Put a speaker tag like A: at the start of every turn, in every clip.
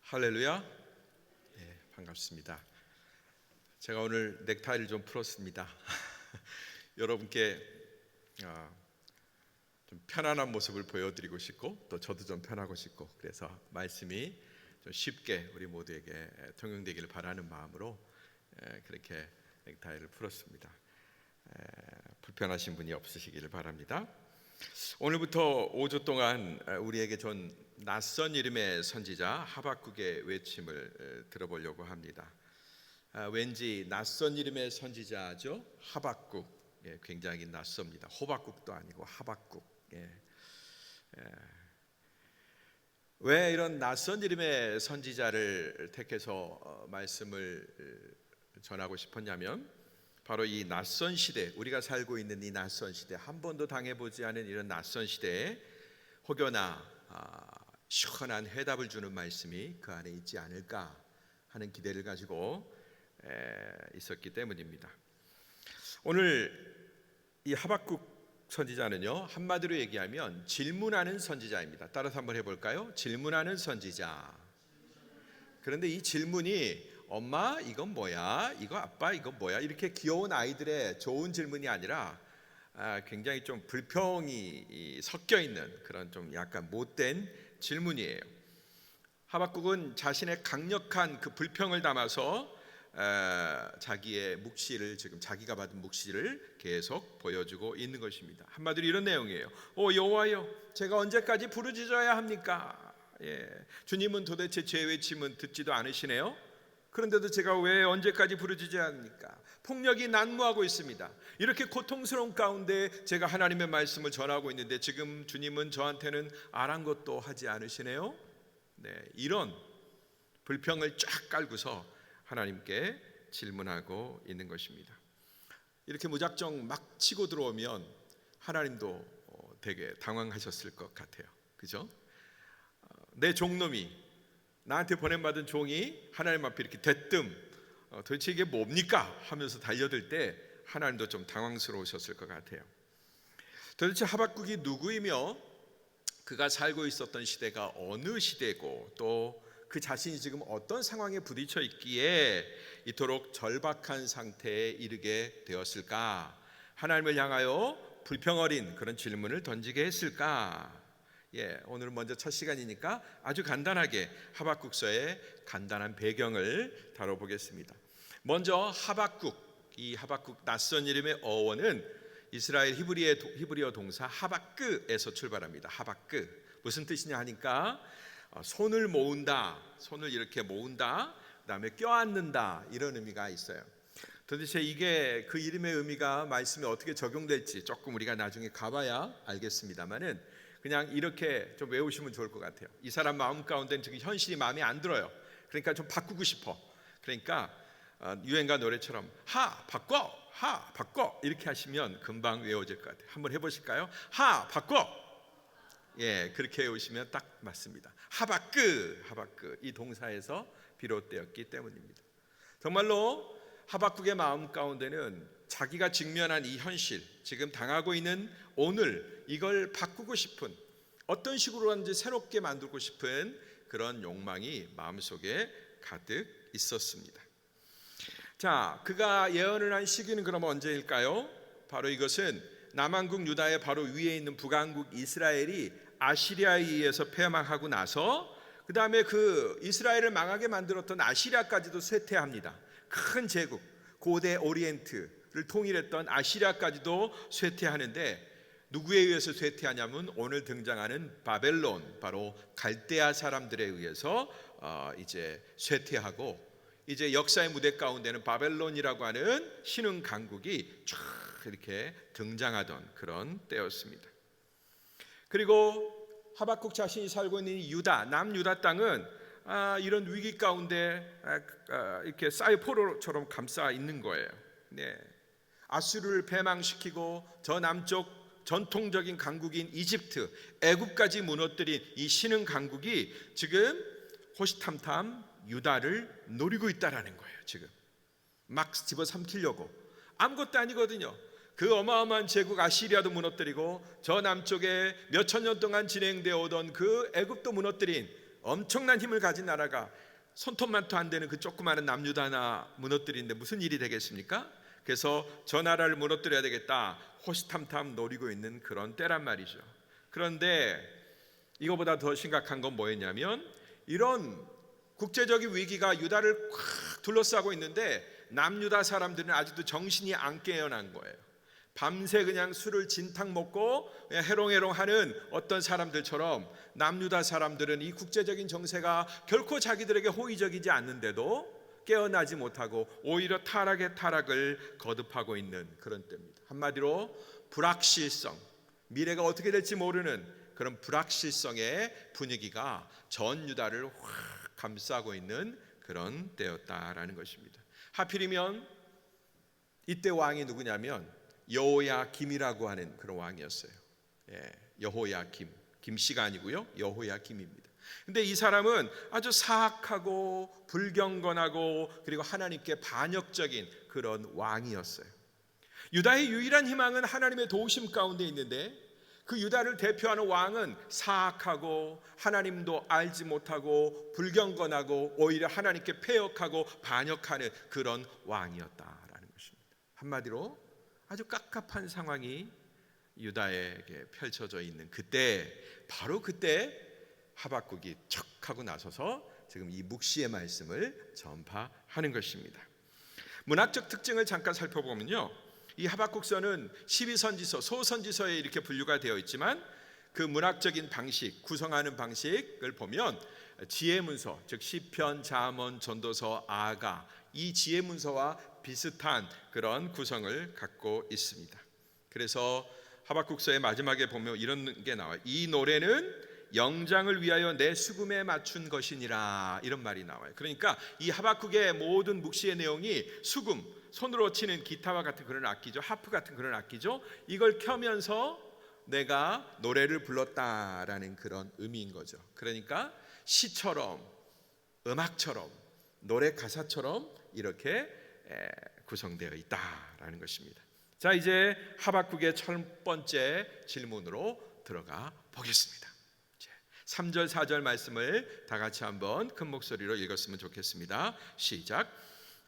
A: 할렐루야. 네, 반갑습니다. 제가 오늘 넥타이를 좀 풀었습니다. 여러분께 좀 편안한 모습을 보여드리고 싶고 또 저도 좀 편하고 싶고 그래서 말씀이 좀 쉽게 우리 모두에게 통용되기를 바라는 마음으로 그렇게 넥타이를 풀었습니다. 불편하신 분이 없으시기를 바랍니다. 오늘부터 5주 동안 우리에게 전 낯선 이름의 선지자 하박국의 외침을 들어보려고 합니다. 왠지 낯선 이름의 선지자죠. 하박국. 굉장히 낯섭니다. 호박국도 아니고 하박국. 왜 이런 낯선 이름의 선지자를 택해서 말씀을 전하고 싶었냐면 바로 이 낯선 시대, 우리가 살고 있는 이 낯선 시대, 한 번도 당해보지 않은 이런 낯선 시대에 혹여나 시원한 해답을 주는 말씀이 그 안에 있지 않을까 하는 기대를 가지고 있었기 때문입니다. 오늘 이 하박국 선지자는요, 한마디로 얘기하면 질문하는 선지자입니다. 따라서 한번 해볼까요? 질문하는 선지자. 그런데 이 질문이 엄마 이건 뭐야? 이거 아빠 이거 뭐야? 이렇게 귀여운 아이들의 좋은 질문이 아니라 굉장히 좀 불평이 섞여 있는 그런 좀 약간 못된 질문이에요. 하박국은 자신의 강력한 그 불평을 담아서 자기의 묵시를 지금 자기가 받은 묵시를 계속 보여주고 있는 것입니다. 한마디로 이런 내용이에요. 여호와여, 제가 언제까지 부르짖어야 합니까? 주님은 도대체 제 외침은 듣지도 않으시네요. 그런데도 제가 왜 언제까지 부르짖어야 합니까? 폭력이 난무하고 있습니다. 이렇게 고통스러운 가운데 제가 하나님의 말씀을 전하고 있는데 지금 주님은 저한테는 아랑곳도 하지 않으시네요. 이런 불평을 쫙 깔고서 하나님께 질문하고 있는 것입니다. 이렇게 무작정 막 치고 들어오면 하나님도 되게 당황하셨을 것 같아요. 그죠? 내 종놈이, 나한테 보냄받은 종이 하나님 앞에 이렇게 대뜸 도대체 이게 뭡니까? 하면서 달려들 때 하나님도 좀 당황스러우셨을 것 같아요. 도대체 하박국이 누구이며 그가 살고 있었던 시대가 어느 시대고 또 그 자신이 지금 어떤 상황에 부딪혀 있기에 이토록 절박한 상태에 이르게 되었을까? 하나님을 향하여 불평 어린 그런 질문을 던지게 했을까? 오늘은 먼저 첫 시간이니까 아주 간단하게 하박국서의 간단한 배경을 다뤄보겠습니다. 먼저 하박국, 이 하박국 낯선 이름의 어원은 이스라엘 히브리어 동사 하박끄에서 출발합니다. 하박끄 무슨 뜻이냐 하니까 손을 모은다, 손을 이렇게 모은다, 그다음에 껴안는다 이런 의미가 있어요. 도대체 이게 그 이름의 의미가 말씀에 어떻게 적용될지 조금 우리가 나중에 가봐야 알겠습니다만은 그냥 이렇게 좀 외우시면 좋을 것 같아요. 이 사람 마음 가운데는 지금 현실이 마음에 안 들어요. 그러니까 좀 바꾸고 싶어. 그러니까 유행가 노래처럼 하 바꿔 이렇게 하시면 금방 외워질 것 같아요. 한번 해보실까요? 하 바꿔. 그렇게 외우시면 딱 맞습니다. 하박끄 이 동사에서 비롯되었기 때문입니다. 정말로 하박국의 마음 가운데는 자기가 직면한 이 현실, 지금 당하고 있는 오늘 이걸 바꾸고 싶은, 어떤 식으로든지 새롭게 만들고 싶은 그런 욕망이 마음속에 가득 있었습니다. 자, 그가 예언을 한 시기는 그럼 언제일까요? 바로 이것은 남한국 유다의 바로 위에 있는 북왕국 이스라엘이 아시리아에 의해서 패망하고 나서 그 다음에 그 이스라엘을 망하게 만들었던 아시리아까지도 쇠퇴합니다. 큰 제국, 고대 오리엔트를 통일했던 아시리아까지도 쇠퇴하는데 누구에 의해서 쇠퇴하냐면 오늘 등장하는 바벨론, 바로 갈대아 사람들에 의해서 이제 쇠퇴하고 이제 역사의 무대 가운데는 바벨론이라고 하는 신흥 강국이 쫙 이렇게 등장하던 그런 때였습니다. 그리고 하박국 자신이 살고 있는 유다, 남유다 땅은 이런 위기 가운데 이렇게 사이포로처럼 감싸 있는 거예요. 아수르를 패망시키고 저 남쪽 전통적인 강국인 이집트, 애굽까지 무너뜨린 이 신흥 강국이 지금 호시탐탐 유다를 노리고 있다라는 거예요. 지금 막 집어삼키려고. 아무것도 아니거든요. 그 어마어마한 제국 아시리아도 무너뜨리고 저 남쪽에 몇천 년 동안 진행되어 오던 그 애굽도 무너뜨린 엄청난 힘을 가진 나라가 손톱만도 안 되는 그 조그마한 남유다 하나 무너뜨리는데 무슨 일이 되겠습니까? 그래서 저 나라를 무너뜨려야 되겠다 호시탐탐 노리고 있는 그런 때란 말이죠. 그런데 이거보다 더 심각한 건 뭐였냐면, 이런 국제적인 위기가 유다를 꽉 둘러싸고 있는데 남유다 사람들은 아직도 정신이 안 깨어난 거예요. 밤새 그냥 술을 진탕 먹고 그냥 해롱해롱하는 어떤 사람들처럼 남유다 사람들은 이 국제적인 정세가 결코 자기들에게 호의적이지 않는데도 깨어나지 못하고 오히려 타락의 타락을 거듭하고 있는 그런 때입니다. 한마디로 불확실성, 미래가 어떻게 될지 모르는 그런 불확실성의 분위기가 전 유다를 확 감싸고 있는 그런 때였다라는 것입니다. 하필이면 이때 왕이 누구냐면 여호야김이라고 하는 그런 왕이었어요. 여호야김, 김씨가 아니고요, 여호야김입니다. 근데 이 사람은 아주 사악하고 불경건하고 그리고 하나님께 반역적인 그런 왕이었어요. 유다의 유일한 희망은 하나님의 도우심 가운데 있는데, 그 유다를 대표하는 왕은 사악하고 하나님도 알지 못하고 불경건하고 오히려 하나님께 패역하고 반역하는 그런 왕이었다라는 것입니다. 한마디로 아주 깝깝한 상황이 유다에게 펼쳐져 있는 그때, 바로 그때 하박국이 척 하고 나서서 지금 이 묵시의 말씀을 전파하는 것입니다. 문학적 특징을 잠깐 살펴보면요, 이 하박국서는 12선지서, 소선지서에 이렇게 분류가 되어 있지만 그 문학적인 방식, 구성하는 방식을 보면 지혜문서, 즉 시편, 잠언, 전도서, 아가, 이 지혜문서와 비슷한 그런 구성을 갖고 있습니다. 그래서 하박국서의 마지막에 보면 이런 게 나와요. 이 노래는 영장을 위하여 내 수금에 맞춘 것이니라, 이런 말이 나와요. 그러니까 이 하박국의 모든 묵시의 내용이 수금, 손으로 치는 기타와 같은 그런 악기죠, 하프 같은 그런 악기죠. 이걸 켜면서 내가 노래를 불렀다라는 그런 의미인 거죠. 그러니까 시처럼, 음악처럼, 노래 가사처럼 이렇게 구성되어 있다라는 것입니다. 자, 이제 하박국의 첫 번째 질문으로 들어가 보겠습니다. 3절 4절 말씀을 다 같이 한번 큰 목소리로 읽었으면 좋겠습니다. 시작.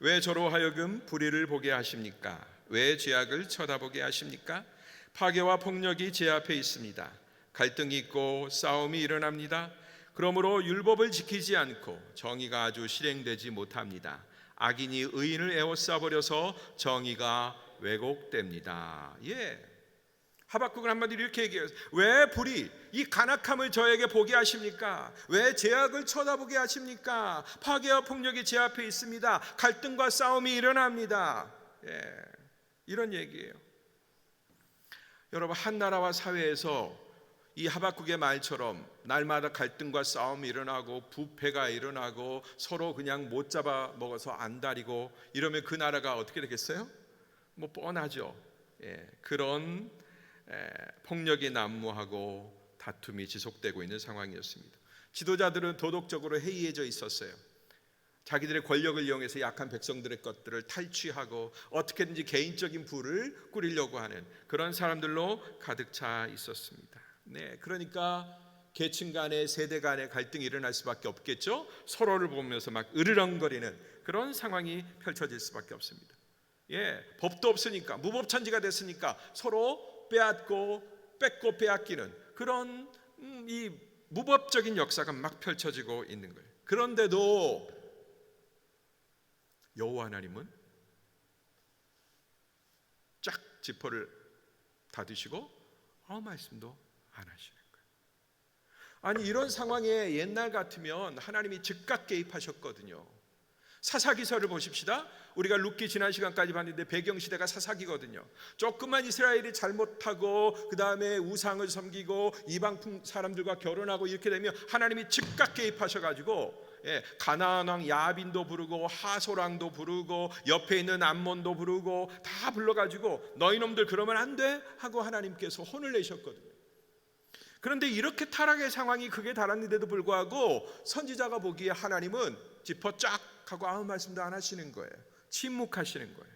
A: 왜 저로 하여금 불의를 보게 하십니까? 왜 죄악을 쳐다보게 하십니까? 파괴와 폭력이 제 앞에 있습니다. 갈등이 있고 싸움이 일어납니다. 그러므로 율법을 지키지 않고 정의가 아주 실행되지 못합니다. 악인이 의인을 에워싸버려서 정의가 왜곡됩니다. 하박국은 한마디로 이렇게 얘기해요. 왜 불이, 이 간악함을 저에게 보게 하십니까? 왜 죄악을 쳐다보게 하십니까? 파괴와 폭력이 제 앞에 있습니다. 갈등과 싸움이 일어납니다. 이런 얘기예요. 여러분, 한 나라와 사회에서 이 하박국의 말처럼 날마다 갈등과 싸움이 일어나고 부패가 일어나고 서로 그냥 못 잡아 먹어서 안달이고 이러면 그 나라가 어떻게 되겠어요? 뭐 뻔하죠. 그런 폭력이 난무하고 다툼이 지속되고 있는 상황이었습니다. 지도자들은 도덕적으로 해이해져 있었어요. 자기들의 권력을 이용해서 약한 백성들의 것들을 탈취하고 어떻게든지 개인적인 부를 꾸리려고 하는 그런 사람들로 가득 차 있었습니다. 그러니까 계층 간의, 세대 간의 갈등이 일어날 수밖에 없겠죠. 서로를 보면서 막 으르렁거리는 그런 상황이 펼쳐질 수밖에 없습니다. 법도 없으니까, 무법천지가 됐으니까 서로 빼앗고 뺏고 빼앗기는 그런 이 무법적인 역사가 막 펼쳐지고 있는 거예요. 그런데도 여호와 하나님은 쫙 지퍼를 닫으시고 아무 말씀도 안 하시는 거예요. 아니, 이런 상황에 옛날 같으면 하나님이 즉각 개입하셨거든요. 사사기서를 보십시다. 우리가 룻기 지난 시간까지 봤는데 배경시대가 사사기거든요. 조금만 이스라엘이 잘못하고 그 다음에 우상을 섬기고 이방 사람들과 결혼하고 이렇게 되면 하나님이 즉각 개입하셔가지고 가나안 왕 야빈도 부르고 하솔왕도 부르고 옆에 있는 암몬도 부르고 다 불러가지고 너희 놈들 그러면 안 돼 하고 하나님께서 혼을 내셨거든요. 그런데 이렇게 타락의 상황이 극에 달았는데도 불구하고 선지자가 보기에 하나님은 지퍼 쫙 하고 아무 말씀도 안 하시는 거예요. 침묵하시는 거예요.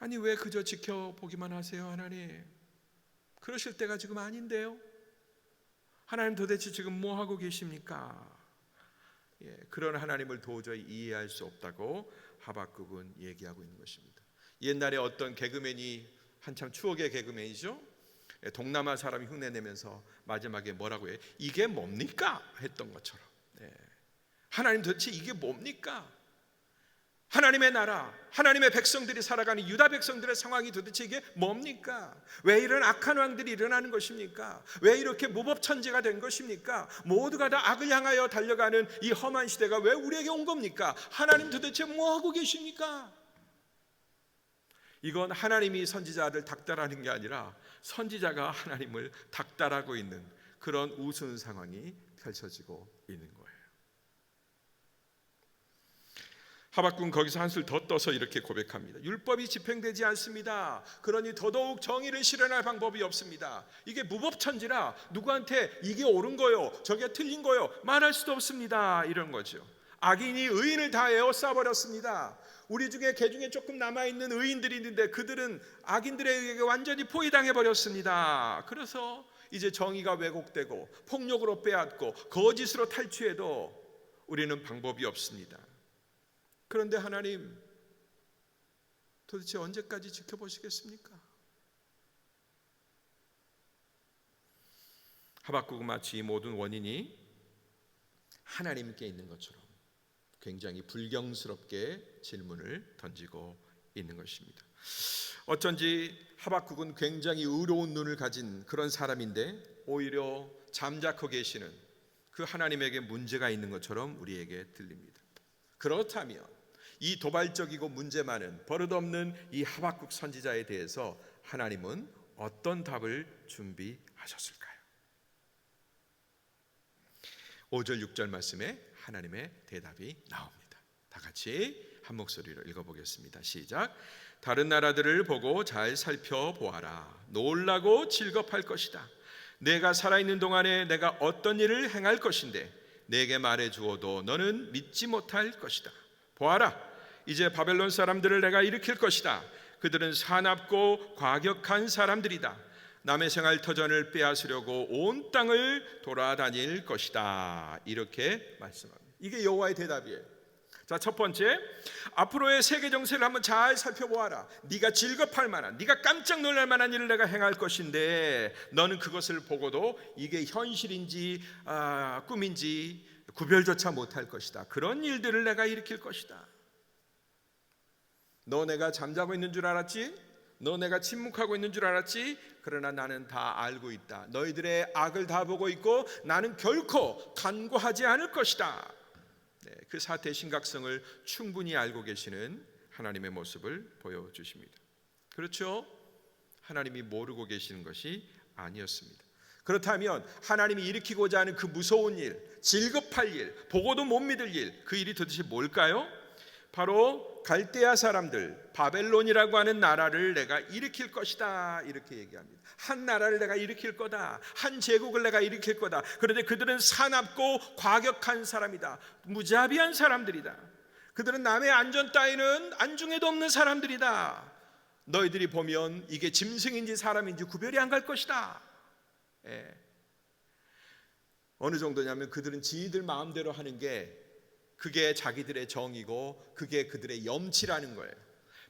A: 아니, 왜 그저 지켜보기만 하세요, 하나님? 그러실 때가 지금 아닌데요. 하나님 도대체 지금 뭐 하고 계십니까? 그런 하나님을 도저히 이해할 수 없다고 하박국은 얘기하고 있는 것입니다. 옛날에 어떤 개그맨이, 한참 추억의 개그맨이죠, 동남아 사람이 흉내내면서 마지막에 뭐라고 해요? 이게 뭡니까? 했던 것처럼 하나님 도대체 이게 뭡니까? 하나님의 나라, 하나님의 백성들이 살아가는 유다 백성들의 상황이 도대체 이게 뭡니까? 왜 이런 악한 왕들이 일어나는 것입니까? 왜 이렇게 무법천지가 된 것입니까? 모두가 다 악을 향하여 달려가는 이 험한 시대가 왜 우리에게 온 겁니까? 하나님 도대체 뭐 하고 계십니까? 이건 하나님이 선지자를 닥달하는 게 아니라 선지자가 하나님을 닥달하고 있는 그런 우스운 상황이 펼쳐지고 있는 거예요. 하박국은 거기서 한술 더 떠서 이렇게 고백합니다. 율법이 집행되지 않습니다. 그러니 더더욱 정의를 실현할 방법이 없습니다. 이게 무법천지라 누구한테 이게 옳은 거요, 저게 틀린 거요 말할 수도 없습니다. 이런 거죠. 악인이 의인을 다 에워싸버렸습니다. 우리 중에 개중에 조금 남아있는 의인들이 있는데 그들은 악인들에 의해 완전히 포위당해버렸습니다. 그래서 이제 정의가 왜곡되고 폭력으로 빼앗고 거짓으로 탈취해도 우리는 방법이 없습니다. 그런데 하나님 도대체 언제까지 지켜보시겠습니까? 하박국은 마치 이 모든 원인이 하나님께 있는 것처럼 굉장히 불경스럽게 질문을 던지고 있는 것입니다. 어쩐지 하박국은 굉장히 의로운 눈을 가진 그런 사람인데 오히려 잠자코 계시는 그 하나님에게 문제가 있는 것처럼 우리에게 들립니다. 그렇다면 이 도발적이고 문제 많은 버릇없는 이 하박국 선지자에 대해서 하나님은 어떤 답을 준비하셨을까요? 5절 6절 말씀에 하나님의 대답이 나옵니다. 다 같이 한 목소리로 읽어보겠습니다. 시작. 다른 나라들을 보고 잘 살펴보아라. 놀라고 즐겁할 것이다. 내가 살아있는 동안에 내가 어떤 일을 행할 것인데 내게 말해 주어도 너는 믿지 못할 것이다. 보아라, 이제 바벨론 사람들을 내가 일으킬 것이다. 그들은 사납고 과격한 사람들이다. 남의 생활 터전을 빼앗으려고 온 땅을 돌아다닐 것이다. 이렇게 말씀합니다. 이게 여호와의 대답이에요. 자, 첫 번째, 앞으로의 세계 정세를 한번 잘 살펴보아라. 네가 즐겁할 만한, 네가 깜짝 놀랄 만한 일을 내가 행할 것인데 너는 그것을 보고도 이게 현실인지 꿈인지 구별조차 못할 것이다. 그런 일들을 내가 일으킬 것이다. 너 내가 잠자고 있는 줄 알았지? 너 내가 침묵하고 있는 줄 알았지? 그러나 나는 다 알고 있다. 너희들의 악을 다 보고 있고 나는 결코 간과하지 않을 것이다. 그 사태의 심각성을 충분히 알고 계시는 하나님의 모습을 보여주십니다. 그렇죠? 하나님이 모르고 계시는 것이 아니었습니다. 그렇다면 하나님이 일으키고자 하는 그 무서운 일, 질급할 일, 보고도 못 믿을 일, 그 일이 도대체 뭘까요? 바로 갈대아 사람들, 바벨론이라고 하는 나라를 내가 일으킬 것이다. 이렇게 얘기합니다. 한 나라를 내가 일으킬 거다. 한 제국을 내가 일으킬 거다. 그런데 그들은 사납고 과격한 사람이다. 무자비한 사람들이다. 그들은 남의 안전 따위는 안중에도 없는 사람들이다. 너희들이 보면 이게 짐승인지 사람인지 구별이 안 갈 것이다. 어느 정도냐면 그들은 지들 마음대로 하는 게 그게 자기들의 정이고 그게 그들의 염치라는 거예요.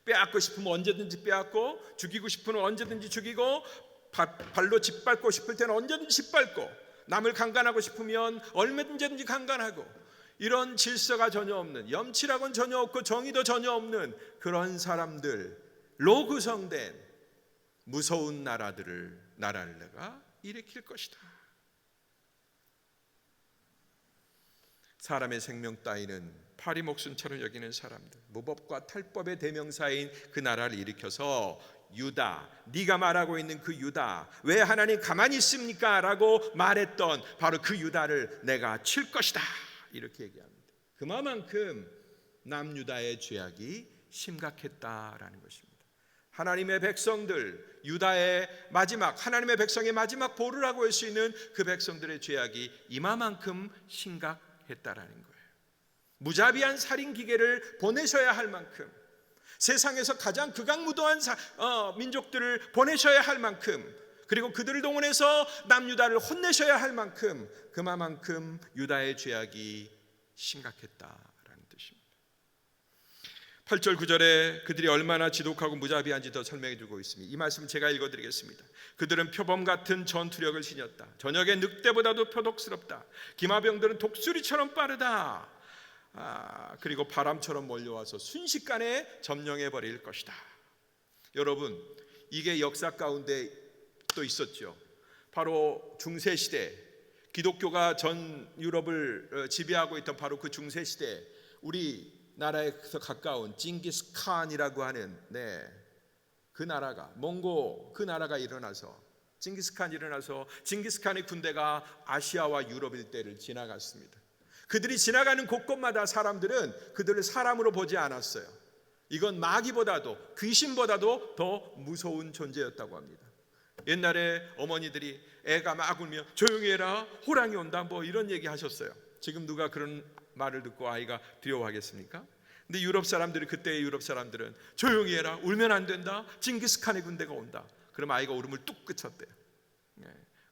A: 빼앗고 싶으면 언제든지 빼앗고, 죽이고 싶으면 언제든지 죽이고, 발로 짓밟고 싶을 때는 언제든지 짓밟고, 남을 강간하고 싶으면 얼마든지 강간하고, 이런 질서가 전혀 없는, 염치라고는 전혀 없고 정의도 전혀 없는 그런 사람들로 구성된 무서운 나라를 내가 일으킬 것이다. 사람의 생명 따위는 파리 목숨처럼 여기는 사람들, 무법과 탈법의 대명사인 그 나라를 일으켜서 유다, 네가 말하고 있는 그 유다, 왜 하나님 가만히 있습니까? 라고 말했던 바로 그 유다를 내가 칠 것이다. 이렇게 얘기합니다. 그만큼 남유다의 죄악이 심각했다라는 것입니다. 하나님의 백성들, 유다의 마지막, 하나님의 백성의 마지막 보루라고 할 수 있는 그 백성들의 죄악이 이마만큼 심각했다라는 거예요. 무자비한 살인 기계를 보내셔야 할 만큼, 세상에서 가장 극악무도한 민족들을 보내셔야 할 만큼 그리고 그들을 동원해서 남유다를 혼내셔야 할 만큼 그만큼 유다의 죄악이 심각했다라는 뜻입니다. 8절 9절에 그들이 얼마나 지독하고 무자비한지 더 설명해 주고 있습니다. 이 말씀 제가 읽어드리겠습니다. 그들은 표범 같은 전투력을 지녔다. 저녁의 늑대보다도 표독스럽다. 기마병들은 독수리처럼 빠르다. 그리고 바람처럼 몰려와서 순식간에 점령해 버릴 것이다. 여러분, 이게 역사 가운데 또 있었죠. 바로 중세시대, 기독교가 전 유럽을 지배하고 있던 바로 그 중세시대, 우리나라에서 가까운 징기스칸이라고 하는 그 나라가, 몽고 그 나라가 일어나서, 징기스칸의 군대가 아시아와 유럽 일대를 지나갔습니다. 그들이 지나가는 곳곳마다 사람들은 그들을 사람으로 보지 않았어요. 이건 마귀보다도, 귀신보다도 더 무서운 존재였다고 합니다. 옛날에 어머니들이 애가 막 울면 조용히 해라, 호랑이 온다, 뭐 이런 얘기 하셨어요. 지금 누가 그런 말을 듣고 아이가 두려워하겠습니까? 근데 그때의 유럽 사람들은 조용히 해라, 울면 안 된다, 징기스칸의 군대가 온다. 그럼 아이가 울음을 뚝 그쳤대요.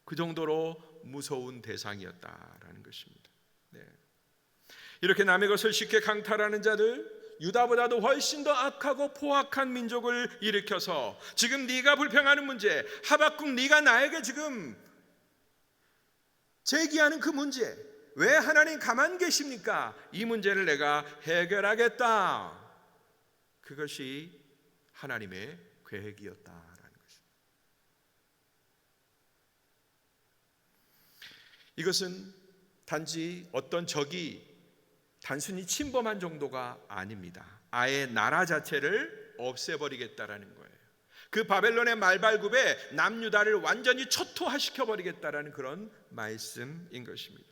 A: 그 정도로 무서운 대상이었다라는 것입니다. 이렇게 남의 것을 쉽게 강탈하는 자들, 유다보다도 훨씬 더 악하고 포악한 민족을 일으켜서 지금 네가 불평하는 문제, 하박국 네가 나에게 지금 제기하는 그 문제, 왜 하나님 가만 계십니까? 이 문제를 내가 해결하겠다. 그것이 하나님의 계획이었다라는 것입니다. 이것은 단지 어떤 적이 단순히 침범한 정도가 아닙니다. 아예 나라 자체를 없애버리겠다라는 거예요. 그 바벨론의 말발굽에 남유다를 완전히 초토화시켜버리겠다라는 그런 말씀인 것입니다.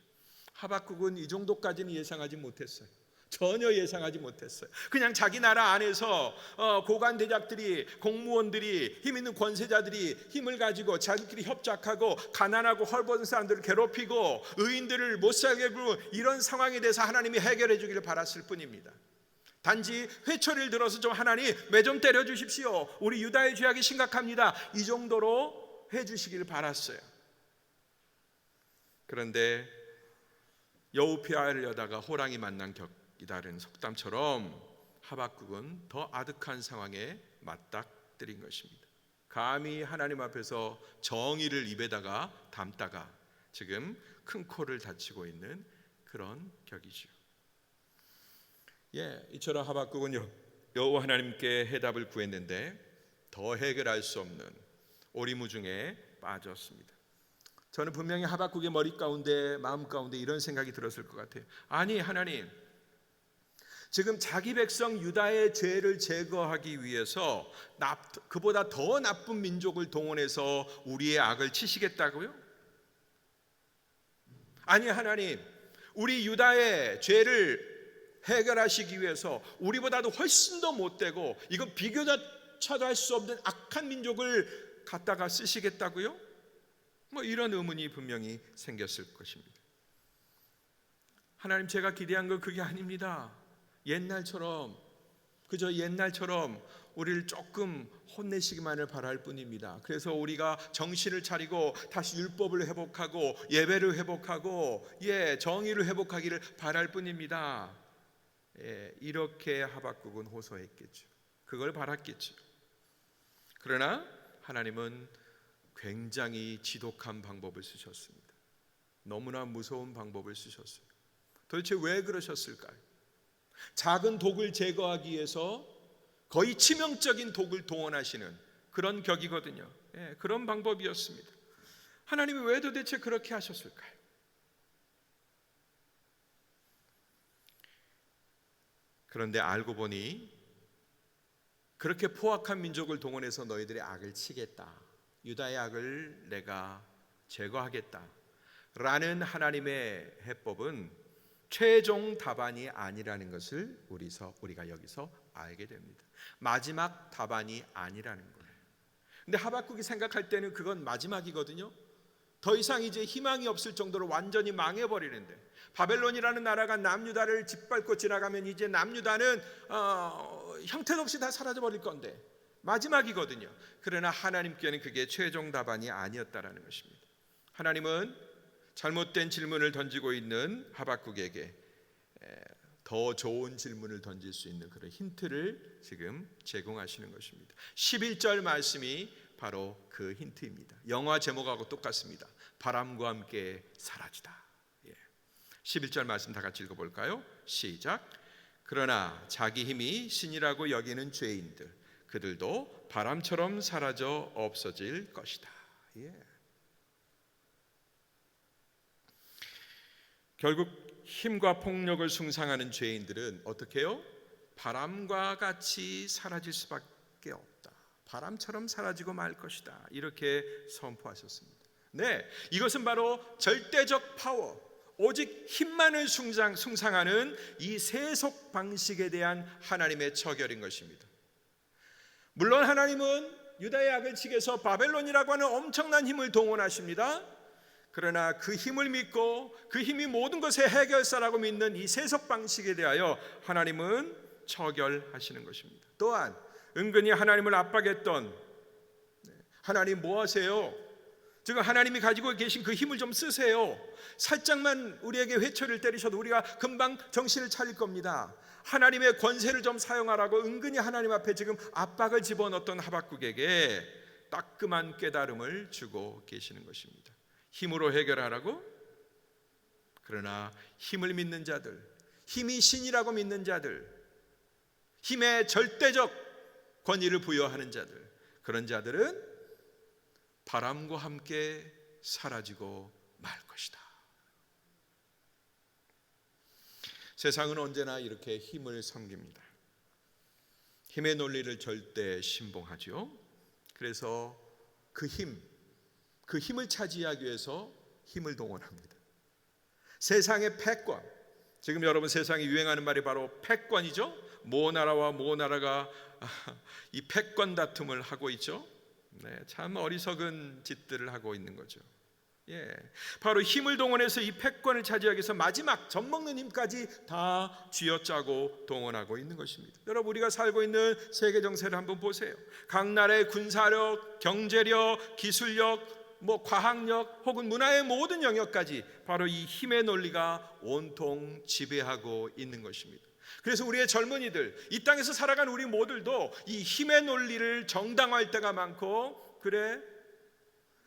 A: 하박국은 이 정도까지는 예상하지 못했어요. 전혀 예상하지 못했어요. 그냥 자기 나라 안에서 고관 대작들이, 공무원들이, 힘 있는 권세자들이 힘을 가지고 자기끼리 협작하고 가난하고 헐벗은 사람들을 괴롭히고 의인들을 못 살게 하고 이런 상황에 대해서 하나님이 해결해 주기를 바랐을 뿐입니다. 단지 회초리를 들어서 좀 하나님 매 좀 때려 주십시오, 우리 유다의 죄악이 심각합니다, 이 정도로 해주시기를 바랐어요. 그런데 여우 피하려다가 호랑이 만난 격이다라는 속담처럼 하박국은 더 아득한 상황에 맞닥뜨린 것입니다. 감히 하나님 앞에서 정의를 입에다가 담다가 지금 큰 코를 다치고 있는 그런 격이죠. 이처럼 하박국은 여호와 하나님께 해답을 구했는데 더 해결할 수 없는 오리무중에 빠졌습니다. 저는 분명히 하박국의 머리 가운데, 마음 가운데 이런 생각이 들었을 것 같아요. 아니 하나님, 지금 자기 백성 유다의 죄를 제거하기 위해서 그보다 더 나쁜 민족을 동원해서 우리의 악을 치시겠다고요? 아니 하나님, 우리 유다의 죄를 해결하시기 위해서 우리보다도 훨씬 더 못되고 이건 비교조차도 할 수 없는 악한 민족을 갖다가 쓰시겠다고요? 뭐 이런 의문이 분명히 생겼을 것입니다. 하나님, 제가 기대한 건 그게 아닙니다. 그저 옛날처럼 우리를 조금 혼내시기만을 바랄 뿐입니다. 그래서 우리가 정신을 차리고 다시 율법을 회복하고 예배를 회복하고 정의를 회복하기를 바랄 뿐입니다. 이렇게 하박국은 호소했겠죠. 그걸 바랐겠죠. 그러나 하나님은 굉장히 지독한 방법을 쓰셨습니다. 너무나 무서운 방법을 쓰셨어요. 도대체 왜 그러셨을까요? 작은 독을 제거하기 위해서 거의 치명적인 독을 동원하시는 그런 격이거든요. 그런 방법이었습니다. 하나님이 왜 도대체 그렇게 하셨을까요? 그런데 알고 보니 그렇게 포악한 민족을 동원해서 너희들의 악을 치겠다, 유다의 악을 내가 제거하겠다 라는 하나님의 해법은 최종 답안이 아니라는 것을 우리가 여기서 알게 됩니다. 마지막 답안이 아니라는 거예요. 근데 하박국이 생각할 때는 그건 마지막이거든요. 더 이상 이제 희망이 없을 정도로 완전히 망해버리는데, 바벨론이라는 나라가 남유다를 짓밟고 지나가면 이제 남유다는 형태도 없이 다 사라져버릴 건데, 마지막이거든요. 그러나 하나님께는 그게 최종 답안이 아니었다라는 것입니다. 하나님은 잘못된 질문을 던지고 있는 하박국에게 더 좋은 질문을 던질 수 있는 그런 힌트를 지금 제공하시는 것입니다. 11절 말씀이 바로 그 힌트입니다. 영화 제목하고 똑같습니다. 바람과 함께 사라지다. 11절 말씀 다 같이 읽어볼까요? 시작. 그러나 자기 힘이 신이라고 여기는 죄인들, 그들도 바람처럼 사라져 없어질 것이다. 결국 힘과 폭력을 숭상하는 죄인들은 어떻게 해요? 바람과 같이 사라질 수밖에 없다. 바람처럼 사라지고 말 것이다. 이렇게 선포하셨습니다. 네, 이것은 바로 절대적 파워, 오직 힘만을 숭상하는 이 세속 방식에 대한 하나님의 처결인 것입니다. 물론 하나님은 유다의 악을 치게서 바벨론이라고 하는 엄청난 힘을 동원하십니다. 그러나 그 힘을 믿고 그 힘이 모든 것의 해결사라고 믿는 이 세속 방식에 대하여 하나님은 처결하시는 것입니다. 또한 은근히 하나님을 압박했던, 하나님 뭐 하세요? 지금 하나님이 가지고 계신 그 힘을 좀 쓰세요. 살짝만 우리에게 회초리를 때리셔도 우리가 금방 정신을 차릴 겁니다. 하나님의 권세를 좀 사용하라고 은근히 하나님 앞에 지금 압박을 집어넣었던 하박국에게 따끔한 깨달음을 주고 계시는 것입니다. 힘으로 해결하라고? 그러나 힘을 믿는 자들, 힘이 신이라고 믿는 자들, 힘의 절대적 권위를 부여하는 자들, 그런 자들은 바람과 함께 사라지고 말 것이다. 세상은 언제나 이렇게 힘을 섬깁니다. 힘의 논리를 절대 신봉하죠. 그래서 그 힘을 차지하기 위해서 힘을 동원합니다. 세상의 패권, 지금 여러분 세상에 유행하는 말이 바로 패권이죠. 모 나라와 모 나라가 이 패권 다툼을 하고 있죠. 참 어리석은 짓들을 하고 있는 거죠. 바로 힘을 동원해서 이 패권을 차지하기 위해서 마지막 젖먹는 힘까지 다 쥐어짜고 동원하고 있는 것입니다. 여러분, 우리가 살고 있는 세계 정세를 한번 보세요. 각 나라의 군사력, 경제력, 기술력, 과학력 혹은 문화의 모든 영역까지 바로 이 힘의 논리가 온통 지배하고 있는 것입니다. 그래서 우리의 젊은이들, 이 땅에서 살아가는 우리 모두도 이 힘의 논리를 정당화할 때가 많고,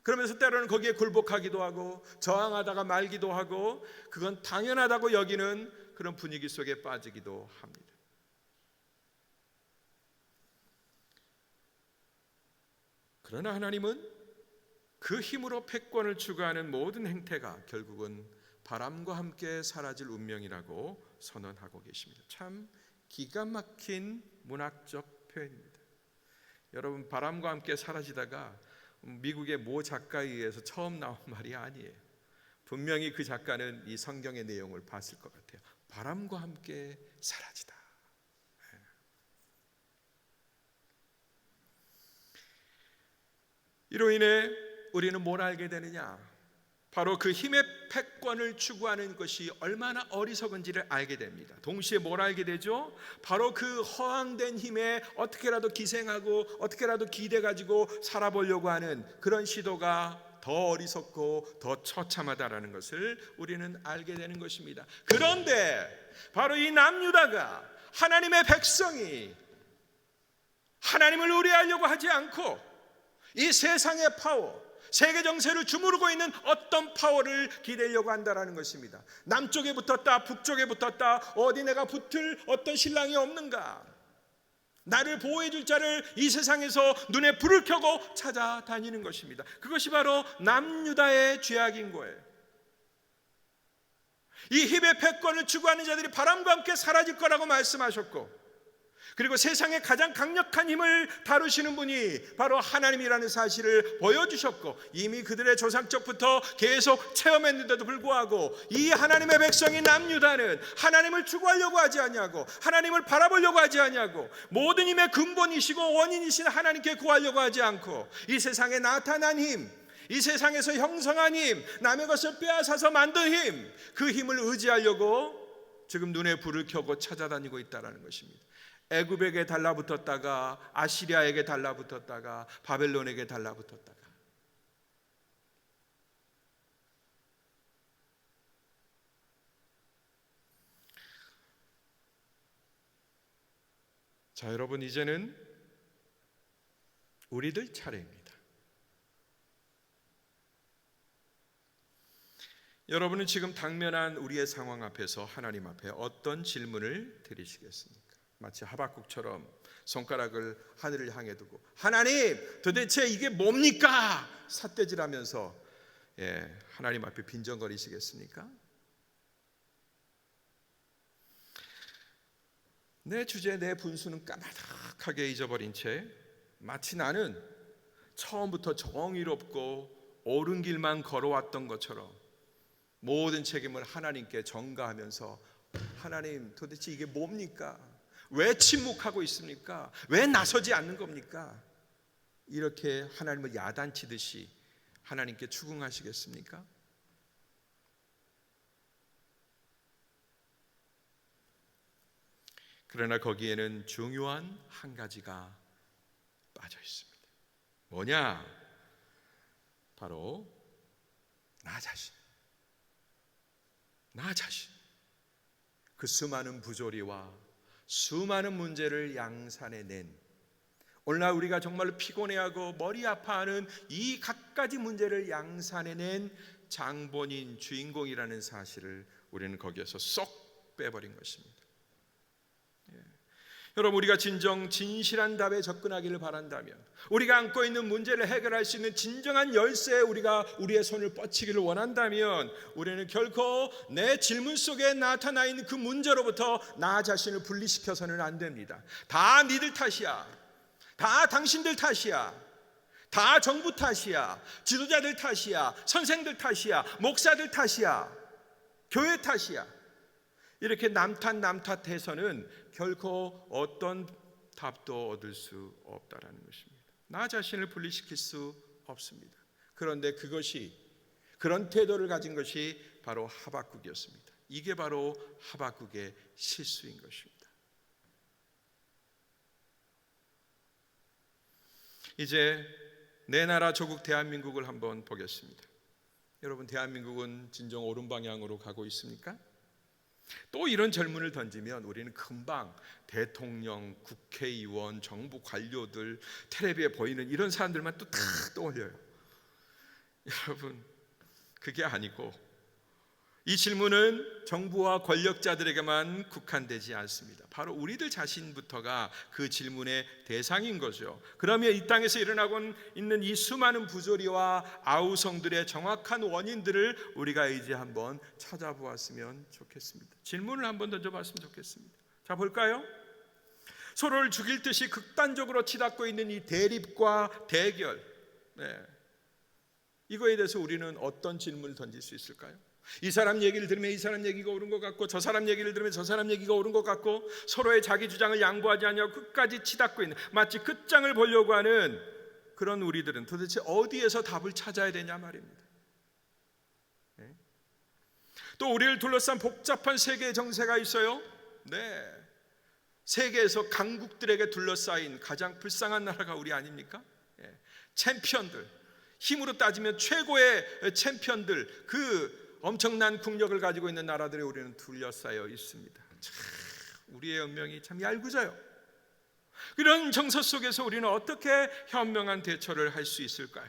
A: 그러면서 때로는 거기에 굴복하기도 하고 저항하다가 말기도 하고 그건 당연하다고 여기는 그런 분위기 속에 빠지기도 합니다. 그러나 하나님은 그 힘으로 패권을 추구하는 모든 행태가 결국은 바람과 함께 사라질 운명이라고 선언하고 계십니다. 참 기가 막힌 문학적 표현입니다. 여러분, 바람과 함께 사라지다가 미국의 모 작가에 의해서 처음 나온 말이 아니에요. 분명히 그 작가는 이 성경의 내용을 봤을 것 같아요. 바람과 함께 사라지다. 이로 인해 우리는 뭘 알게 되느냐? 바로 그 힘의 패권을 추구하는 것이 얼마나 어리석은지를 알게 됩니다. 동시에 뭘 알게 되죠? 바로 그 허황된 힘에 어떻게라도 기생하고 어떻게라도 기대가지고 살아보려고 하는 그런 시도가 더 어리석고 더 처참하다라는 것을 우리는 알게 되는 것입니다. 그런데 바로 이 남유다가, 하나님의 백성이 하나님을 의뢰하려고 하지 않고 이 세상의 파워, 세계 정세를 주무르고 있는 어떤 파워를 기대려고 한다라는 것입니다. 남쪽에 붙었다, 북쪽에 붙었다, 어디 내가 붙을 어떤 신랑이 없는가? 나를 보호해 줄 자를 이 세상에서 눈에 불을 켜고 찾아다니는 것입니다. 그것이 바로 남유다의 죄악인 거예요. 이 힘의 패권을 추구하는 자들이 바람과 함께 사라질 거라고 말씀하셨고, 그리고 세상의 가장 강력한 힘을 다루시는 분이 바로 하나님이라는 사실을 보여주셨고, 이미 그들의 조상적부터 계속 체험했는데도 불구하고 이 하나님의 백성인 남유다는 하나님을 추구하려고 하지 아니하고 하나님을 바라보려고 하지 아니하고 모든 힘의 근본이시고 원인이신 하나님께 구하려고 하지 않고 이 세상에 나타난 힘, 이 세상에서 형성한 힘, 남의 것을 빼앗아서 만든 힘, 그 힘을 의지하려고 지금 눈에 불을 켜고 찾아다니고 있다는 것입니다. 애굽에게 달라붙었다가 아시리아에게 달라붙었다가 바벨론에게 달라붙었다가. 자, 여러분, 이제는 우리들 차례입니다. 여러분은 지금 당면한 우리의 상황 앞에서 하나님 앞에 어떤 질문을 드리시겠습니까? 마치 하박국처럼 손가락을 하늘을 향해 두고 하나님, 도대체 이게 뭡니까? 삿대질하면서 하나님 앞에 빈정거리시겠습니까? 내 주제, 내 분수는 까마득하게 잊어버린 채 마치 나는 처음부터 정의롭고 옳은 길만 걸어왔던 것처럼 모든 책임을 하나님께 전가하면서 하나님, 도대체 이게 뭡니까? 왜 침묵하고 있습니까? 왜 나서지 않는 겁니까? 이렇게 하나님을 야단치듯이 하나님께 추궁하시겠습니까? 그러나 거기에는 중요한 한 가지가 빠져 있습니다. 뭐냐? 바로 나 자신. 나 자신. 그 수많은 부조리와 수많은 문제를 양산해 낸, 오늘날 우리가 정말로 피곤해하고 머리 아파하는 이 갖가지 문제를 양산해 낸 장본인, 주인공이라는 사실을 우리는 거기에서 쏙 빼버린 것입니다. 여러분, 우리가 진정 진실한 답에 접근하기를 바란다면, 우리가 안고 있는 문제를 해결할 수 있는 진정한 열쇠에 우리가 우리의 손을 뻗치기를 원한다면, 우리는 결코 내 질문 속에 나타나 있는 그 문제로부터 나 자신을 분리시켜서는 안 됩니다. 다 니들 탓이야. 다 당신들 탓이야. 다 정부 탓이야. 지도자들 탓이야. 선생들 탓이야. 목사들 탓이야. 교회 탓이야. 이렇게 남 탓해서는 결코 어떤 답도 얻을 수 없다라는 것입니다. 나 자신을 분리시킬 수 없습니다. 그런데 그런 태도를 가진 것이 바로 하박국이었습니다. 이게 바로 하박국의 실수인 것입니다. 이제 내 나라 조국 대한민국을 한번 보겠습니다. 여러분, 대한민국은 진정 옳은 방향으로 가고 있습니까? 또 이런 질문을 던지면 우리는 금방 대통령, 국회의원, 정부 관료들, 텔레비에 보이는 이런 사람들만 또 다 떠올려요. 여러분, 그게 아니고 이 질문은 정부와 권력자들에게만 국한되지 않습니다. 바로 우리들 자신부터가 그 질문의 대상인 거죠. 그러면 이 땅에서 일어나고 있는 이 수많은 부조리와 아우성들의 정확한 원인들을 우리가 이제 한번 찾아보았으면 좋겠습니다. 질문을 한번 던져봤으면 좋겠습니다. 자, 볼까요? 서로를 죽일 듯이 극단적으로 치닫고 있는 이 대립과 대결, 이거에 대해서 우리는 어떤 질문을 던질 수 있을까요? 이 사람 얘기를 들으면 이 사람 얘기가 옳은 것 같고, 저 사람 얘기를 들으면 저 사람 얘기가 옳은 것 같고, 서로의 자기 주장을 양보하지 않냐고 끝까지 치닫고 있는, 마치 끝장을 보려고 하는 그런 우리들은 도대체 어디에서 답을 찾아야 되냐 말입니다. 또 우리를 둘러싼 복잡한 세계의 정세가 있어요. 세계에서 강국들에게 둘러싸인 가장 불쌍한 나라가 우리 아닙니까? 챔피언들, 힘으로 따지면 최고의 챔피언들, 그 엄청난 국력을 가지고 있는 나라들에 우리는 둘러싸여 있습니다. 참, 우리의 운명이 참 얄궂어요. 이런 정서 속에서 우리는 어떻게 현명한 대처를 할 수 있을까요?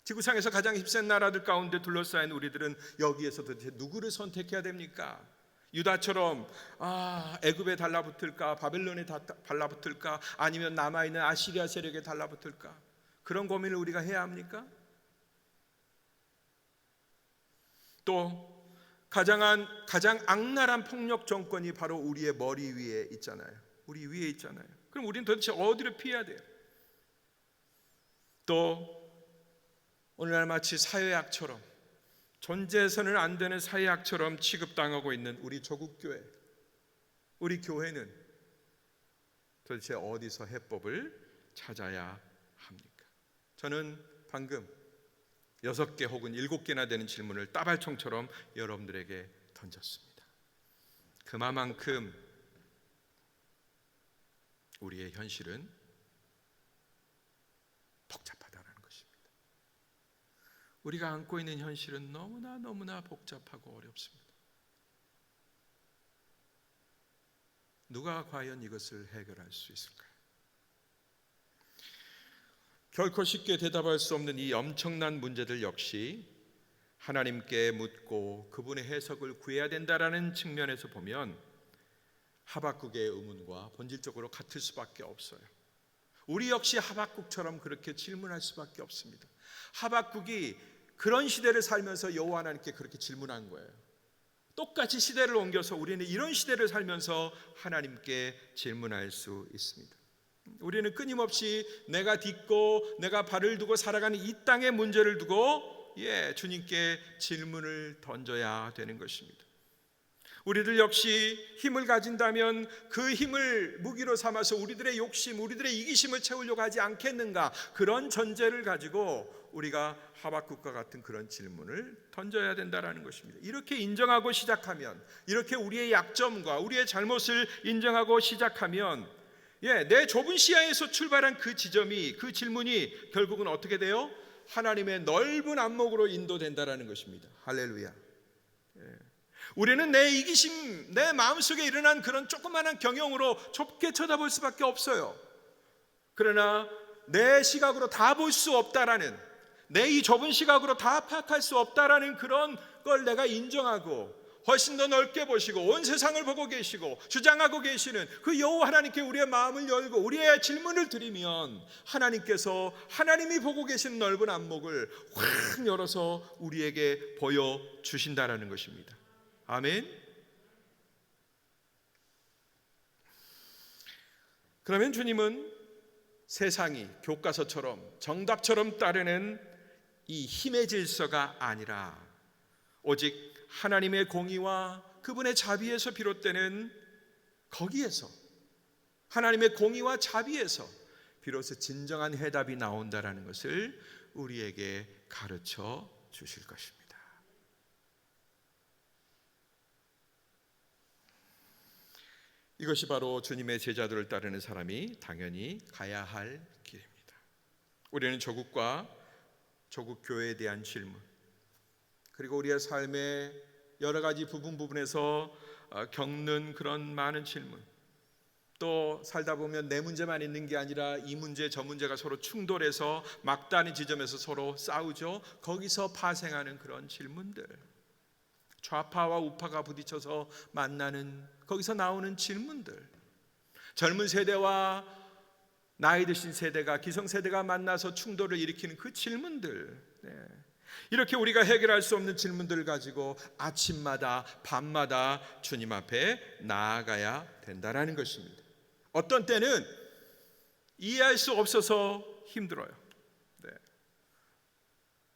A: 지구상에서 가장 힘센 나라들 가운데 둘러싸인 우리들은 여기에서 도대체 누구를 선택해야 됩니까? 유다처럼 애굽에 달라붙을까, 바벨론에 달라붙을까, 아니면 남아있는 아시리아 세력에 달라붙을까? 그런 고민을 우리가 해야 합니까? 또 가장 악랄한 폭력 정권이 바로 우리의 머리 위에 있잖아요. 우리 위에 있잖아요. 그럼 우리는 도대체 어디를 피해야 돼요? 또 오늘날 마치 사회악처럼, 존재해서는 안 되는 사회악처럼 취급당하고 있는 우리 조국교회, 우리 교회는 도대체 어디서 해법을 찾아야 합니까? 저는 방금 6개 혹은 7개나 되는 질문을 우리의 현실은 복잡하다는 것입니다. 우리가 안고 있는 현실은 너무나 복잡하고 어렵습니다. 누가 과연 이것을 해결할 수 있을까요? 결코 쉽게 대답할 수 없는 이 엄청난 문제들 역시 하나님께 묻고 그분의 해석을 구해야 된다라는 측면에서 보면 하박국의 의문과 본질적으로 같을 수밖에 없어요. 우리 역시 하박국처럼 그렇게 질문할 수밖에 없습니다. 하박국이 그런 시대를 살면서 여호와 하나님께 그렇게 질문한 거예요. 똑같이 시대를 옮겨서 우리는 이런 시대를 살면서 하나님께 질문할 수 있습니다. 우리는 끊임없이 내가 딛고 내가 발을 두고 살아가는 이 땅의 문제를 두고 주님께 질문을 던져야 되는 것입니다. 우리들 역시 힘을 가진다면 그 힘을 무기로 삼아서 우리들의 욕심, 우리들의 이기심을 채우려고 하지 않겠는가, 그런 전제를 가지고 우리가 하박국과 같은 그런 질문을 던져야 된다는 것입니다. 이렇게 인정하고 시작하면, 이렇게 우리의 약점과 우리의 잘못을 인정하고 시작하면 내 좁은 시야에서 출발한 그 지점이, 그 질문이 결국은 어떻게 돼요? 하나님의 넓은 안목으로 인도된다는 것입니다. 할렐루야. 우리는 내 이기심, 내 마음속에 일어난 그런 조그마한 경영으로 좁게 쳐다볼 수밖에 없어요. 그러나 내 시각으로 다 볼 수 없다라는, 내 이 좁은 시각으로 다 파악할 수 없다라는 그런 걸 내가 인정하고 훨씬 더 넓게 보시고 온 세상을 보고 계시고 주장하고 계시는 그 여호와 하나님께 우리의 마음을 열고 우리의 질문을 드리면 하나님께서 하나님이 보고 계시는 넓은 안목을 확 열어서 우리에게 보여주신다라는 것입니다. 아멘. 그러면 주님은 세상이 교과서처럼 정답처럼 따르는 이 힘의 질서가 아니라 오직 하나님의 공의와 그분의 자비에서 비롯되는, 거기에서 하나님의 공의와 자비에서 비로소 진정한 해답이 나온다라는 것을 우리에게 가르쳐 주실 것입니다. 이것이 바로 주님의 제자들을 따르는 사람이 당연히 가야 할 길입니다. 우리는 조국과 조국 교회에 대한 질문, 그리고 우리의 삶의 여러 가지 부분에서 겪는 그런 많은 질문, 또 살다 보면 내 문제만 있는 게 아니라 이 문제 저 문제가 서로 충돌해서 막다른 지점에서 서로 싸우죠. 거기서 파생하는 그런 질문들, 좌파와 우파가 부딪혀서 만나는, 거기서 나오는 질문들, 젊은 세대와 나이 드신 세대가, 기성세대가 만나서 충돌을 일으키는 그 질문들, 이렇게 우리가 해결할 수 없는 질문들을 가지고 아침마다 밤마다 주님 앞에 나아가야 된다는 것입니다. 어떤 때는 이해할 수 없어서 힘들어요.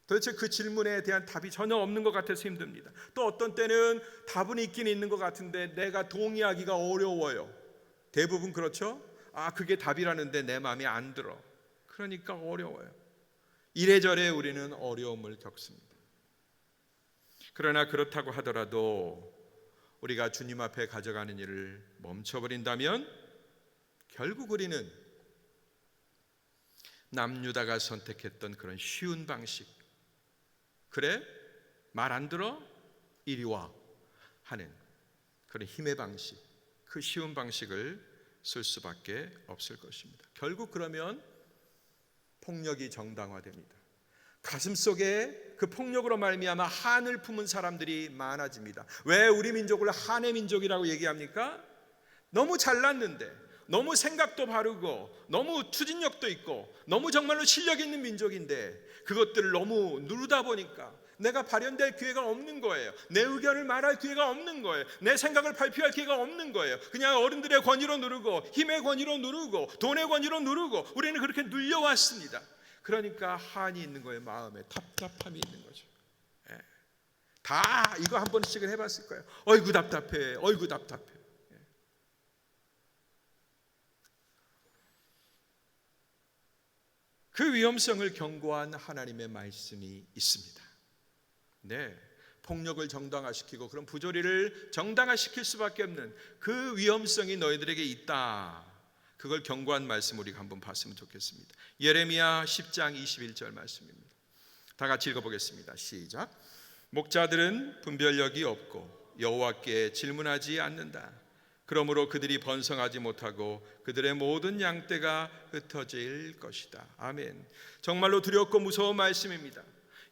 A: 도대체 그 질문에 대한 답이 전혀 없는 것 같아서 힘듭니다. 또 어떤 때는 답은 있긴 있는 것 같은데 내가 동의하기가 어려워요. 대부분 그렇죠? 그게 답이라는데 내 마음에 안 들어. 그러니까 어려워요. 이래저래 우리는 어려움을 겪습니다. 그러나 그렇다고 하더라도 우리가 주님 앞에 가져가는 일을 멈춰버린다면 결국 우리는 남유다가 선택했던 그런 쉬운 방식, 그래? 말 안 들어? 이리 와 하는 그런 힘의 방식, 그 쉬운 방식을 쓸 수밖에 없을 것입니다. 결국 그러면 폭력이 정당화됩니다. 가슴속에 그 폭력으로 말미암아 한을 품은 사람들이 많아집니다. 왜 우리 민족을 한의 민족이라고 얘기합니까? 너무 잘났는데, 너무 생각도 바르고 너무 추진력도 있고 너무 정말로 실력 있는 민족인데 그것들을 너무 누르다 보니까 내가 발현될 기회가 없는 거예요. 내 의견을 말할 기회가 없는 거예요. 내 생각을 발표할 기회가 없는 거예요. 그냥 어른들의 권위로 누르고 힘의 권위로 누르고 돈의 권위로 누르고 우리는 그렇게 눌려왔습니다. 그러니까 한이 있는 거예요. 마음에 답답함이 있는 거죠. 다 이거 한 번씩은 해봤을 거예요. 어이구 답답해, 어이구 답답해. 그 위험성을 경고한 하나님의 말씀이 있습니다. 폭력을 정당화시키고 그런 부조리를 정당화시킬 수밖에 없는 그 위험성이 너희들에게 있다. 그걸 경고한 말씀 우리가 한번 봤으면 좋겠습니다. 예레미야 10장 21절 말씀입니다. 다 같이 읽어보겠습니다. 시작. 목자들은 분별력이 없고 여호와께 질문하지 않는다. 그러므로 그들이 번성하지 못하고 그들의 모든 양떼가 흩어질 것이다. 아멘. 정말로 두렵고 무서운 말씀입니다.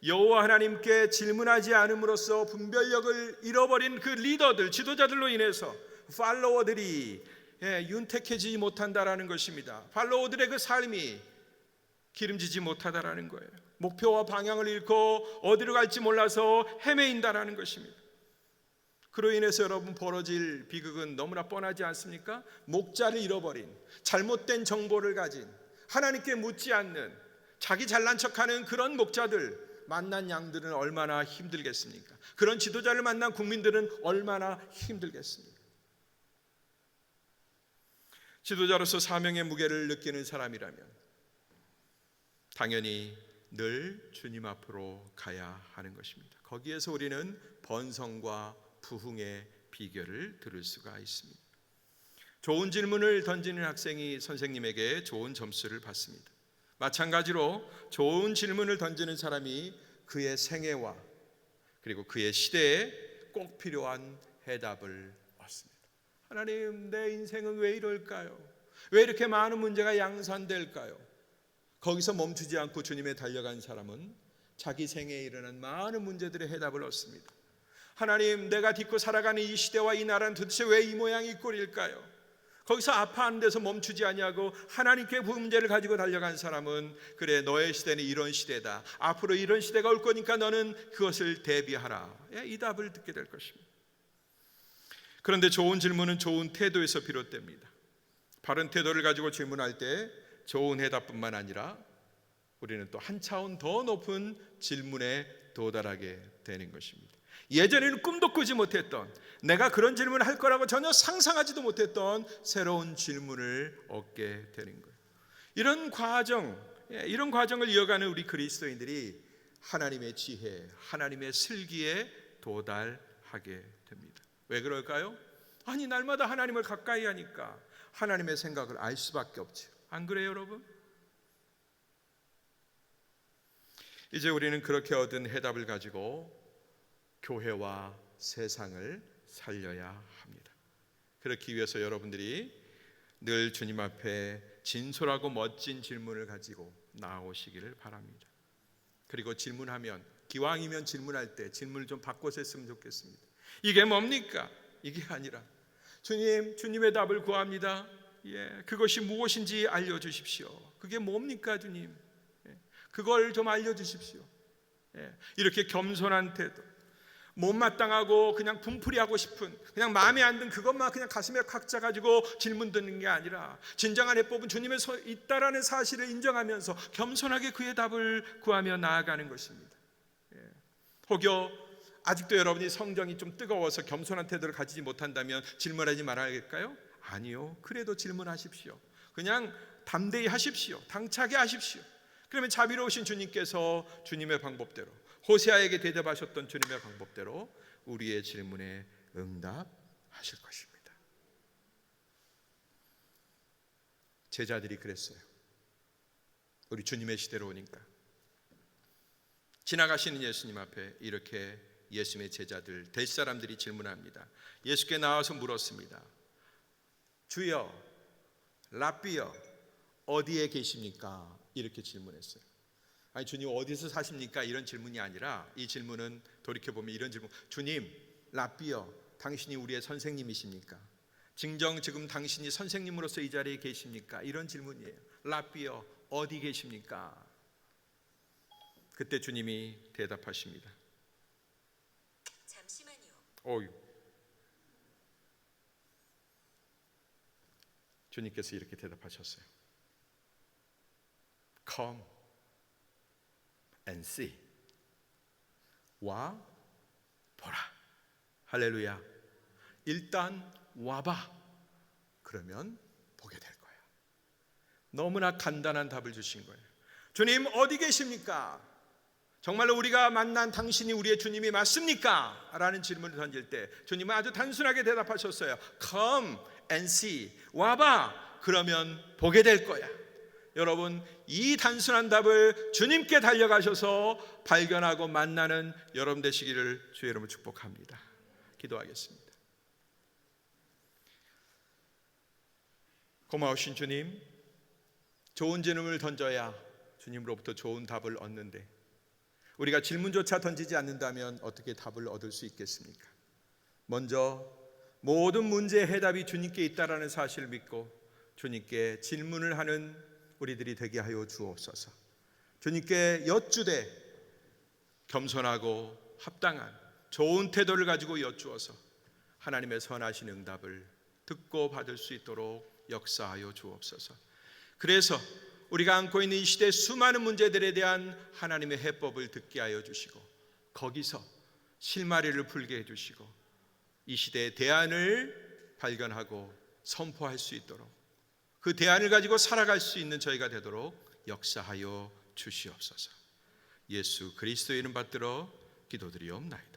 A: 여호와 하나님께 질문하지 않음으로써 분별력을 잃어버린 그 리더들, 지도자들로 인해서 팔로워들이 윤택해지지 못한다라는 것입니다. 팔로워들의 그 삶이 기름지지 못하다라는 거예요. 목표와 방향을 잃고 어디로 갈지 몰라서 헤매인다라는 것입니다. 그로 인해서 여러분 벌어질 비극은 너무나 뻔하지 않습니까? 목자를 잃어버린, 잘못된 정보를 가진, 하나님께 묻지 않는, 자기 잘난 척하는 그런 목자들 만난 양들은 얼마나 힘들겠습니까? 그런 지도자를 만난 국민들은 얼마나 힘들겠습니까? 지도자로서 사명의 무게를 느끼는 사람이라면 당연히 늘 주님 앞으로 가야 하는 것입니다. 거기에서 우리는 번성과 부흥의 비결을 들을 수가 있습니다. 좋은 질문을 던지는 학생이 선생님에게 좋은 점수를 받습니다. 마찬가지로 좋은 질문을 던지는 사람이 그의 생애와 그리고 그의 시대에 꼭 필요한 해답을 얻습니다. 하나님, 내 인생은 왜 이럴까요? 왜 이렇게 많은 문제가 양산될까요? 거기서 멈추지 않고 주님에 달려간 사람은 자기 생애에 일어난 많은 문제들의 해답을 얻습니다. 하나님, 내가 딛고 살아가는 이 시대와 이 나라는 도대체 왜 이 모양이 이 꼴일까요? 거기서 아파하는 데서 멈추지 아니하고 하나님께 그 문제를 가지고 달려간 사람은 그래, 너의 시대는 이런 시대다. 앞으로 이런 시대가 올 거니까 너는 그것을 대비하라. 이 답을 듣게 될 것입니다. 그런데 좋은 질문은 좋은 태도에서 비롯됩니다. 바른 태도를 가지고 질문할 때 좋은 해답뿐만 아니라 우리는 또 한 차원 더 높은 질문에 도달하게 되는 것입니다. 예전에는 꿈도 꾸지 못했던, 내가 그런 질문을 할 거라고 전혀 상상하지도 못했던 새로운 질문을 얻게 되는 거예요. 이런 과정을 이어가는 우리 그리스도인들이 하나님의 지혜, 하나님의 슬기에 도달하게 됩니다. 왜 그럴까요? 아니, 날마다 하나님을 가까이 하니까 하나님의 생각을 알 수밖에 없죠. 안 그래요, 여러분? 이제 우리는 그렇게 얻은 해답을 가지고 교회와 세상을 살려야 합니다. 그렇기 위해서 여러분들이 늘 주님 앞에 진솔하고 멋진 질문을 가지고 나오시기를 바랍니다. 그리고 질문하면, 기왕이면 질문할 때 질문을 좀 바꿔서 했으면 좋겠습니다. 이게 뭡니까? 이게 아니라 주님, 주님의 답을 구합니다. 그것이 무엇인지 알려주십시오. 그게 뭡니까 주님? 그걸 좀 알려주십시오. 이렇게 겸손한 태도, 못마땅하고 그냥 분풀이하고 싶은, 그냥 마음에 안 든 그것만 그냥 가슴에 칵 짜가지고 질문 듣는 게 아니라 진정한 해법은 주님의 있다라는 사실을 인정하면서 겸손하게 그의 답을 구하며 나아가는 것입니다. 혹여 아직도 여러분이 성정이 좀 뜨거워서 겸손한 태도를 가지지 못한다면 질문하지 말아야겠까요? 아니요. 그래도 질문하십시오. 그냥 담대히 하십시오. 당차게 하십시오. 그러면 자비로우신 주님께서 주님의 방법대로, 호세아에게 대답하셨던 주님의 방법대로 우리의 질문에 응답하실 것입니다. 제자들이 그랬어요. 우리 주님의 시대로 오니까 지나가시는 예수님 앞에 이렇게 예수님의 제자들, 될 사람들이 질문합니다. 예수께 나와서 물었습니다. 주여, 랍비여, 어디에 계십니까? 이렇게 질문했어요. 아니, 주님 어디서 사십니까? 이런 질문이 아니라 이 질문은 돌이켜보면 이런 질문. 주님, 랍비여, 당신이 우리의 선생님이십니까? 지금 당신이 선생님으로서 이 자리에 계십니까? 이런 질문이에요. 랍비여, 어디 계십니까? 그때 주님이 대답하십니다. 잠시만요. 주님께서 이렇게 대답하셨어요. Come and see. 와 보라. 할렐루야. 일단 와봐. 그러면 보게 될 거야. 너무나 간단한 답을 주신 거예요. 주님, 어디 계십니까? 정말로 우리가 만난 당신이 우리의 주님이 맞습니까? 라는 질문을 던질 때 주님은 아주 단순하게 대답하셨어요. Come and see. 와봐. 그러면 보게 될 거야. 여러분, 이 단순한 답을 주님께 달려가셔서 발견하고 만나는 여러분 되시기를 주의 이름으로 축복합니다. 기도하겠습니다. 고마우신 주님, 좋은 질문을 던져야 주님으로부터 좋은 답을 얻는데 우리가 질문조차 던지지 않는다면 어떻게 답을 얻을 수 있겠습니까? 먼저 모든 문제의 해답이 주님께 있다라는 사실을 믿고 주님께 질문을 하는 우리들이 되게 하여 주옵소서. 주님께 여쭈되 겸손하고 합당한 좋은 태도를 가지고 여쭈어서 하나님의 선하신 응답을 듣고 받을 수 있도록 역사하여 주옵소서. 그래서 우리가 안고 있는 이 시대의 수많은 문제들에 대한 하나님의 해법을 듣게 하여 주시고 거기서 실마리를 풀게 해주시고 이 시대의 대안을 발견하고 선포할 수 있도록 그 대안을 가지고 살아갈 수 있는 저희가 되도록 역사하여 주시옵소서. 예수 그리스도의 이름 받들어 기도드리옵나이다.